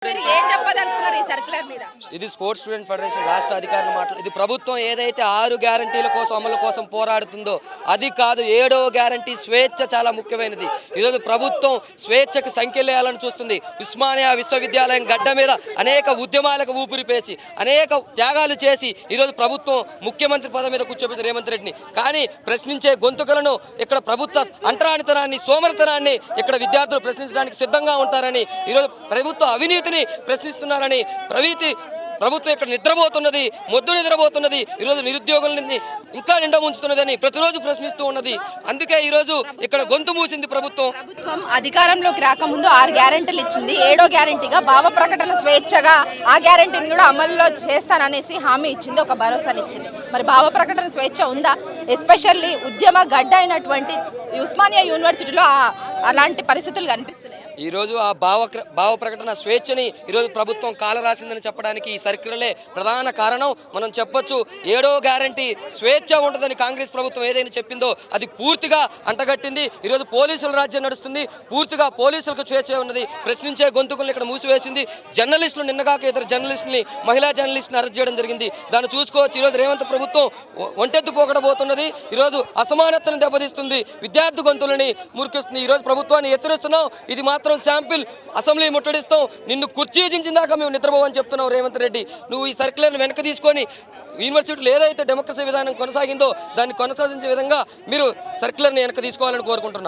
మీరు ఏం చెప్పదలుచుకున్నారు ఈ సర్క్యులర్ మీద? ఇది స్పోర్ట్స్ స్టూడెంట్ ఫెడరేషన్ రాష్ట్ర అధికారులు ఇది ప్రభుత్వం ఏదైతే 6 గ్యారంటీల కోసం అమలు కోసం పోరాడుతుందో అది కాదు. 7వ గ్యారంటీ స్వేచ్ఛ చాలా ముఖ్యమైనది. ఈరోజు ప్రభుత్వం స్వేచ్ఛకు సంఖ్యలేయాలని చూస్తుంది. ఉస్మానియా విశ్వవిద్యాలయం గడ్డ మీద అనేక ఉద్యమాలకు ఊపిరిపేసి అనేక త్యాగాలు చేసి ఈరోజు ప్రభుత్వం ముఖ్యమంత్రి పదవి మీద కూర్చోబెట్టింది రేవంత్ రెడ్డిని. కానీ ప్రశ్నించే గొంతుకలను ఇక్కడ ప్రభుత్వ అంటరానితనాన్ని సోమరితనాన్ని ఇక్కడ విద్యార్థులు ప్రశ్నించడానికి సిద్ధంగా ఉంటారని, ఈరోజు ప్రభుత్వ అవినీతిని ప్రశ్నిస్తున్నారని, ప్రభుత్వం ఇక్కడ నిద్రపోతున్నది, మొద్దు నిద్రపోతున్నది, ఈరోజు నిరుద్యోగులని ఇంకా నిండా ఉంచుతున్నదని ప్రతిరోజు ప్రశ్నిస్తూ ఉన్నది. అందుకే ఈరోజు ఇక్కడ గొంతు మూసింది ప్రభుత్వం. అధికారంలోకి రాకముందు 6 గ్యారెంటీలు ఇచ్చింది. 7వ గ్యారెంటీగా భావ ప్రకటన స్వేచ్ఛగా ఆ గ్యారెంటీని కూడా అమల్లో చేస్తాననేసి హామీ ఇచ్చింది, ఒక భరోసాని ఇచ్చింది. మరి భావ ప్రకటన స్వేచ్ఛ ఉందా? ఎస్పెషల్లీ ఉద్యమ గడ్డ అయినటువంటి ఉస్మానియా యూనివర్సిటీలో అలాంటి పరిస్థితులు కనిపిస్తున్నాయి. ఈరోజు ఆ భావ ప్రకటన స్వేచ్ఛని ఈరోజు ప్రభుత్వం కాలరాసిందని చెప్పడానికి ఈ సర్క్యులర్లే ప్రధాన కారణం. మనం చెప్పొచ్చు 7వ గ్యారంటీ స్వేచ్ఛ ఉంటుందని కాంగ్రెస్ ప్రభుత్వం ఏదైనా చెప్పిందో అది పూర్తిగా అంటగట్టింది. ఈరోజు పోలీసుల రాజ్యం నడుస్తుంది. పూర్తిగా పోలీసులకు స్వేచ్ఛ ఉన్నది. ప్రశ్నించే గొంతుకులను ఇక్కడ మూసివేసింది. జర్నలిస్టులు నిన్నగాక ఇద్దరు జర్నలిస్టుని, మహిళా జర్నలిస్టుని అరెస్ట్ చేయడం జరిగింది. దాన్ని చూసుకోవచ్చు. ఈరోజు రేవంత్ ప్రభుత్వం ఒంటెత్తు పోకడబోతున్నది. ఈరోజు అసమానతను దెబ్బతీస్తుంది, విద్యార్థి గొంతులని మురికిస్తుంది. ఈరోజు ప్రభుత్వాన్ని హెచ్చరిస్తున్నాం. ఇది మాత్రం శాంపిల్. అసెంబ్లీ ముట్టడిస్తాం, నిన్ను కుర్చీ దించిన దాకా మేము నిద్రపోవని చెప్తున్నావు రేవంత్ రెడ్డి. నువ్వు ఈ సర్క్యులర్ని వెనక్కి తీసుకొని యూనివర్సిటీలో ఏదైతే డెమోక్రసీ విధానం కొనసాగిందో దాన్ని కొనసాగించే విధంగా మీరు సర్క్యులర్ని వెనక్కి తీసుకోవాలని కోరుకుంటున్నాం.